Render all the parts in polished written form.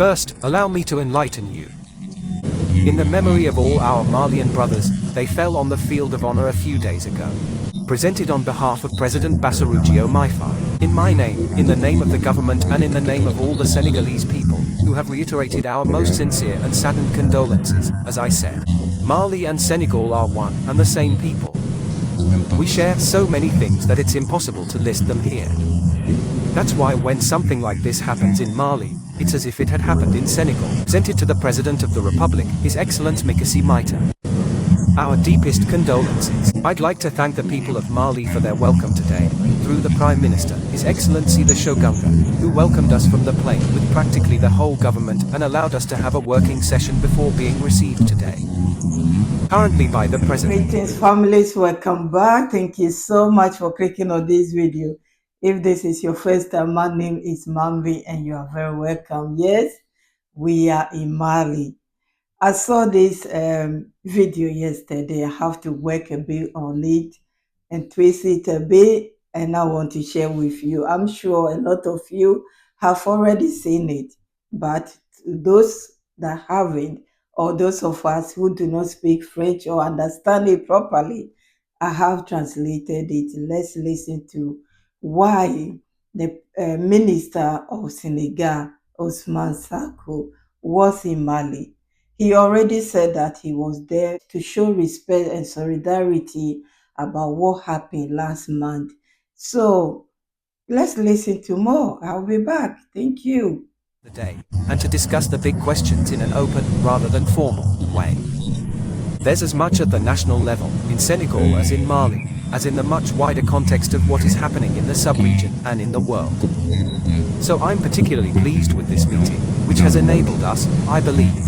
First, allow me to enlighten you. In the memory of all our Malian brothers, they fell on the field of honor a few days ago. Presented on behalf of President Bassirou Diomaye Faye, in my name, in the name of the government and in the name of all the Senegalese people, who have reiterated our most sincere and saddened condolences. As I said, Mali and Senegal are one and the same people. We share so many things that it's impossible to list them here. That's why when something like this happens in Mali, it's as if it had happened in Senegal. Presented to the President of the Republic, His Excellency Mikassi Maita. Our deepest condolences. I'd like to thank the people of Mali for their welcome today, through the Prime Minister, His Excellency the Shogunga, who welcomed us from the plane with practically the whole government and allowed us to have a working session before being received today. Currently by the President. Greetings families, welcome back. Thank you so much for clicking on this video. If this is your first time, my name is Mambi and you are very welcome. Yes, we are in Mali. I saw this video yesterday. I have to work a bit on it and twist it a bit, and I want to share with you. I'm sure a lot of you have already seen it, but those that haven't, or those of us who do not speak French or understand it properly, I have translated it. Let's listen to why the Minister of Senegal, Ousmane Sonko, was in Mali. He already said that he was there to show respect and solidarity about what happened last month. So let's listen to more. I'll be back. Thank you. The day, and to discuss the big questions in an open, rather than formal, way. There's as much at the national level, in Senegal as in Mali, as in the much wider context of what is happening in the sub-region and in the world. So I'm particularly pleased with this meeting, which has enabled us, I believe,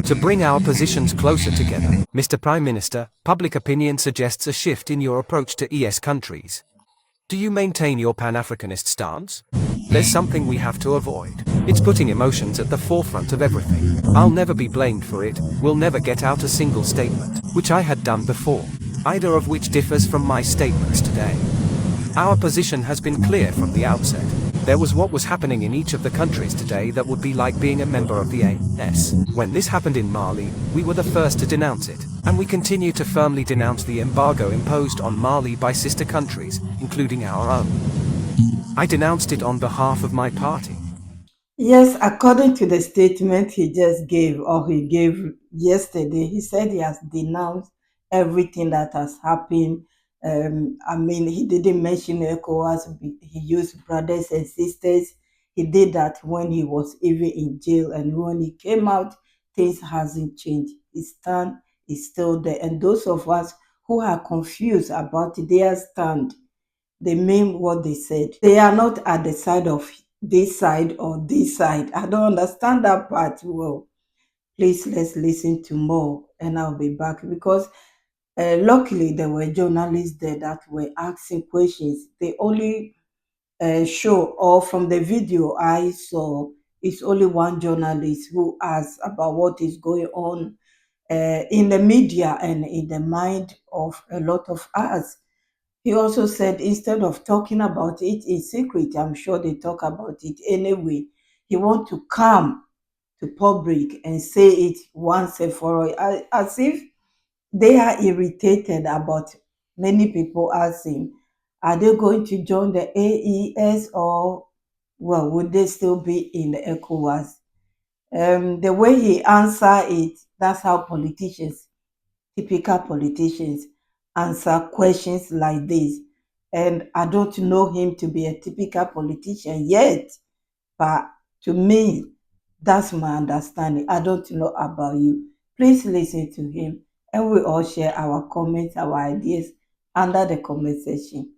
to bring our positions closer together. Mr. Prime Minister, public opinion suggests a shift in your approach to ES countries. Do you maintain your Pan-Africanist stance? There's something we have to avoid. It's putting emotions at the forefront of everything. I'll never be blamed for it. We'll never get out a single statement, which I had done before, either of which differs from my statements today. Our position has been clear from the outset. There was what was happening in each of the countries today that would be like being a member of the AS. When this happened in Mali, we were the first to denounce it, and we continue to firmly denounce the embargo imposed on Mali by sister countries, including our own. I denounced it on behalf of my party. Yes, according to the statement he just gave, or he gave yesterday, he said he has denounced everything that has happened. He didn't mention ECOWAS. He used brothers and sisters. He did that when he was even in jail, and when he came out, things hasn't changed. His stand is still there. And those of us who are confused about their stand, they mean what they said. They are not at the side of this side or this side. I don't understand that part well. Please, let's listen to more, and I'll be back, because luckily there were journalists there that were asking questions. They only show, or from the video I saw, it's only one journalist who asked about what is going on in the media and in the mind of a lot of us. He also said instead of talking about it in secret, I'm sure they talk about it anyway, he wants to come to public and say it once and for all, as if they are irritated about many people asking, are they going to join the AES, or, well, would they still be in the ECOWAS? The way he answered it, that's how politicians, typical politicians, answer questions like this. And I don't know him to be a typical politician yet, but to me, that's my understanding. I don't know about you. Please listen to him, and we all share our comments, our ideas under the comment section.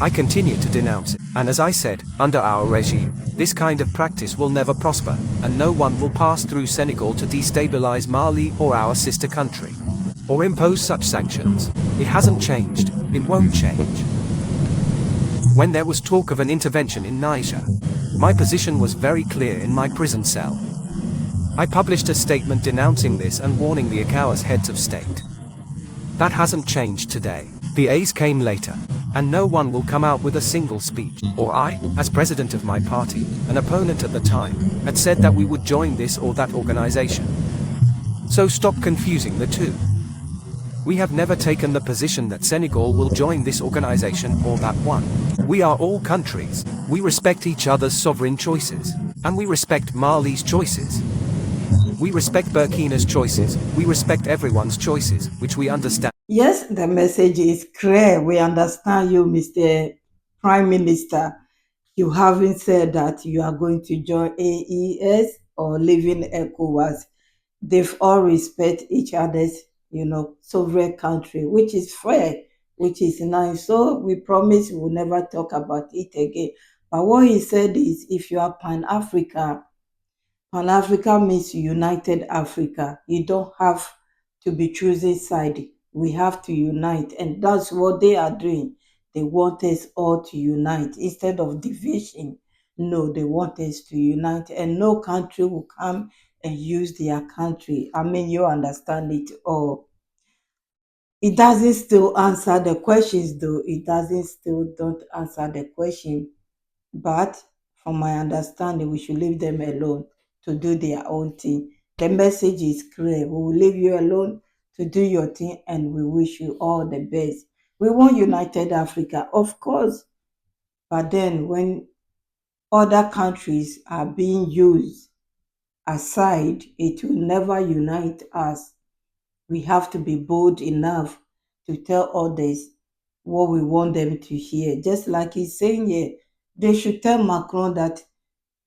I continue to denounce it, and as I said, under our regime, this kind of practice will never prosper, and no one will pass through Senegal to destabilize Mali or our sister country, or impose such sanctions. It hasn't changed, it won't change. When there was talk of an intervention in Niger, my position was very clear in my prison cell. I published a statement denouncing this and warning the Ecowas heads of state. That hasn't changed today. The A's came later, and no one will come out with a single speech. Or I, as president of my party, an opponent at the time, had said that we would join this or that organization. So stop confusing the two. We have never taken the position that Senegal will join this organization or that one. We are all countries. We respect each other's sovereign choices. And we respect Mali's choices. We respect Burkina's choices. We respect everyone's choices, which we understand. Yes, the message is clear. We understand you, Mr. Prime Minister. You haven't said that you are going to join AES or live in ECOWAS. They've all respect each other's, sovereign country, which is fair, which is nice. So we promise we'll never talk about it again. But what he said is, if you are Pan-Africa means United Africa. You don't have to be choosing side. We have to unite, and that's what they are doing. They want us all to unite instead of division. No, they want us to unite, and no country will come and use their country. I mean, you understand it all. It doesn't still answer the questions, though. It doesn't still don't answer the question. But from my understanding, we should leave them alone to do their own thing. The message is clear. We will leave you alone to do your thing, and we wish you all the best. We want United Africa, of course. But then when other countries are being used aside, it will never unite us. We have to be bold enough to tell others what we want them to hear. Just like he's saying here, they should tell Macron that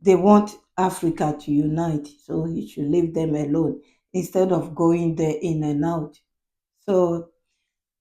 they want Africa to unite, so he should leave them alone instead of going there in and out. So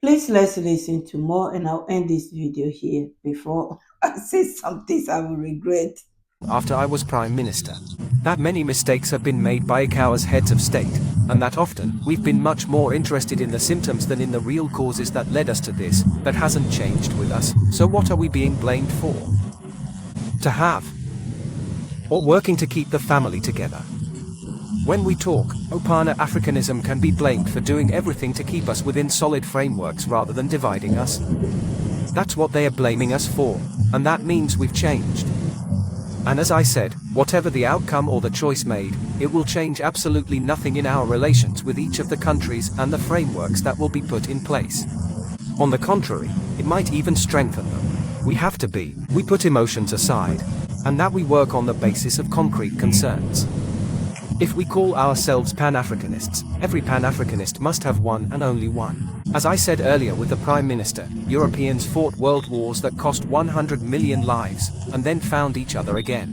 please let's listen to more, and I'll end this video here before I say some things I will regret. After I was Prime Minister, that many mistakes have been made by Ecowas heads of state, and that often we've been much more interested in the symptoms than in the real causes that led us to this. That hasn't changed with us, so what are we being blamed for? To have? Or working to keep the family together? When we talk, Opana Africanism can be blamed for doing everything to keep us within solid frameworks rather than dividing us. That's what they are blaming us for, and that means we've changed. And as I said, whatever the outcome or the choice made, it will change absolutely nothing in our relations with each of the countries and the frameworks that will be put in place. On the contrary, it might even strengthen them. We put emotions aside, and that we work on the basis of concrete concerns. If we call ourselves Pan-Africanists, every Pan-Africanist must have one and only one. As I said earlier with the Prime Minister, Europeans fought world wars that cost 100 million lives, and then found each other again.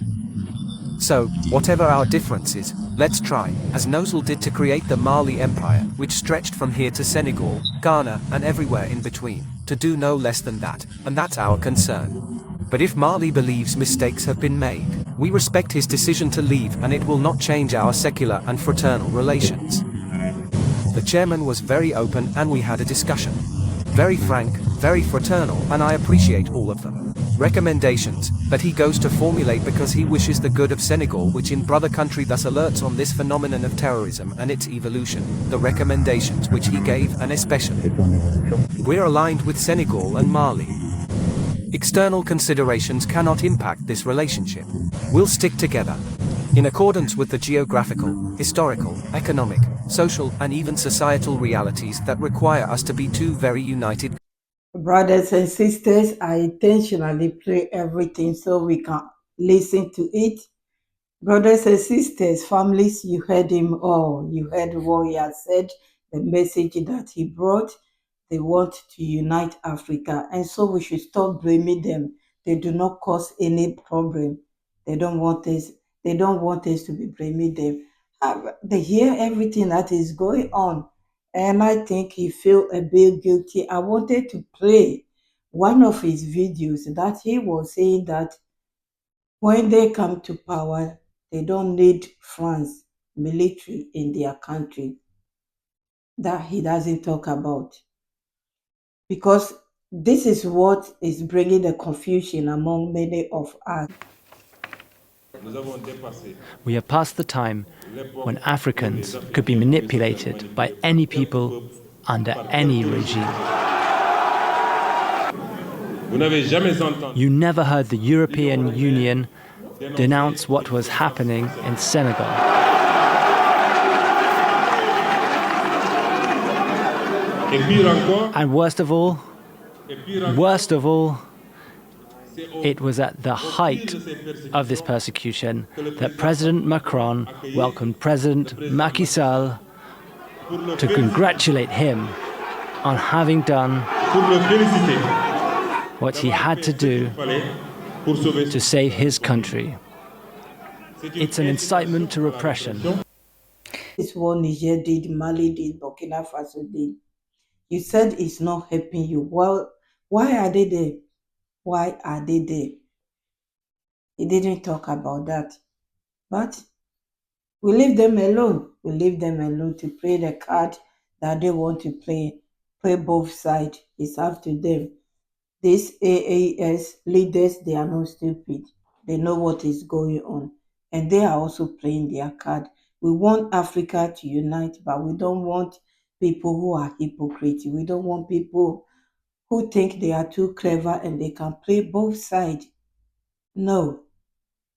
So, whatever our differences, let's try, as Nozzle did, to create the Mali Empire, which stretched from here to Senegal, Ghana, and everywhere in between, to do no less than that, and that's our concern. But if Mali believes mistakes have been made, we respect his decision to leave, and it will not change our secular and fraternal relations. The chairman was very open, and we had a discussion. Very frank, very fraternal, and I appreciate all of them. Recommendations that he goes to formulate because he wishes the good of Senegal, which in brother country thus alerts on this phenomenon of terrorism and its evolution. The recommendations which he gave, and especially, we're aligned with Senegal and Mali. External considerations cannot impact this relationship. We'll stick together, in accordance with the geographical, historical, economic, social, and even societal realities that require us to be two very united. Brothers and sisters, I intentionally play everything so we can listen to it. Brothers and sisters, families, you heard him all. You heard what he has said, the message that he brought. They want to unite Africa, and so we should stop blaming them. They do not cause any problem. They don't want us. They don't want us to be blaming them. They hear everything that is going on, and I think he feel a bit guilty. I wanted to play one of his videos that he was saying that when they come to power, they don't need France military in their country. That he doesn't talk about. Because this is what is bringing the confusion among many of us. We have passed the time when Africans could be manipulated by any people under any regime. You never heard the European Union denounce what was happening in Senegal. And worst of all, it was at the height of this persecution that President Macron welcomed President Macky Sall to congratulate him on having done what he had to do to save his country. It's an incitement to repression. This is what Niger did, Mali did, Burkina Faso did. You said it's not helping you. Well, why are they there? Why are they there? He didn't talk about that. But we leave them alone. We leave them alone to play the card that they want to play. Play both sides. It's up to them. These AAS leaders, they are not stupid. They know what is going on. And they are also playing their card. We want Africa to unite, but we don't want people who are hypocrites. We don't want people who think they are too clever and they can play both sides. No,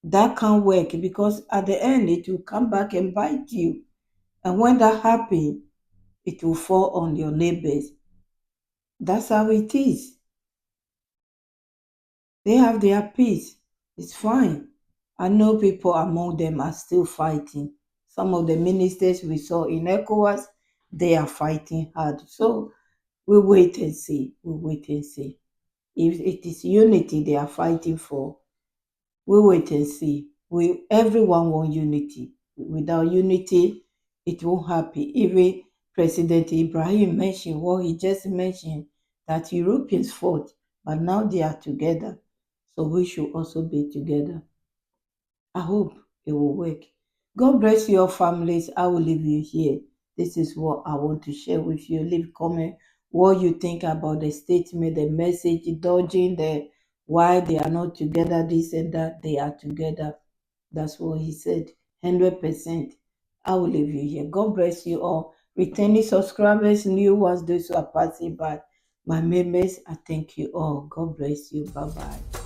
that can't work because at the end it will come back and bite you. And when that happens, it will fall on your neighbors. That's how it is. They have their peace. It's fine. I know people among them are still fighting. Some of the ministers we saw in ECOWAS, they are fighting hard. So we wait and see. We wait and see. If it is unity they are fighting for, we wait and see. Everyone wants unity. Without unity, it won't happen. Even President Ibrahim mentioned what he just mentioned, that Europeans fought, but now they are together. So we should also be together. I hope it will work. God bless your families. I will leave you here. This is what I want to share with you. Leave comment what you think about the statement, the message, dodging the why they are not together, this and that. They are together. That's what he said. 100%. I will leave you here. God bless you all. Returning subscribers, new ones, those who are passing by. My members, I thank you all. God bless you. Bye-bye.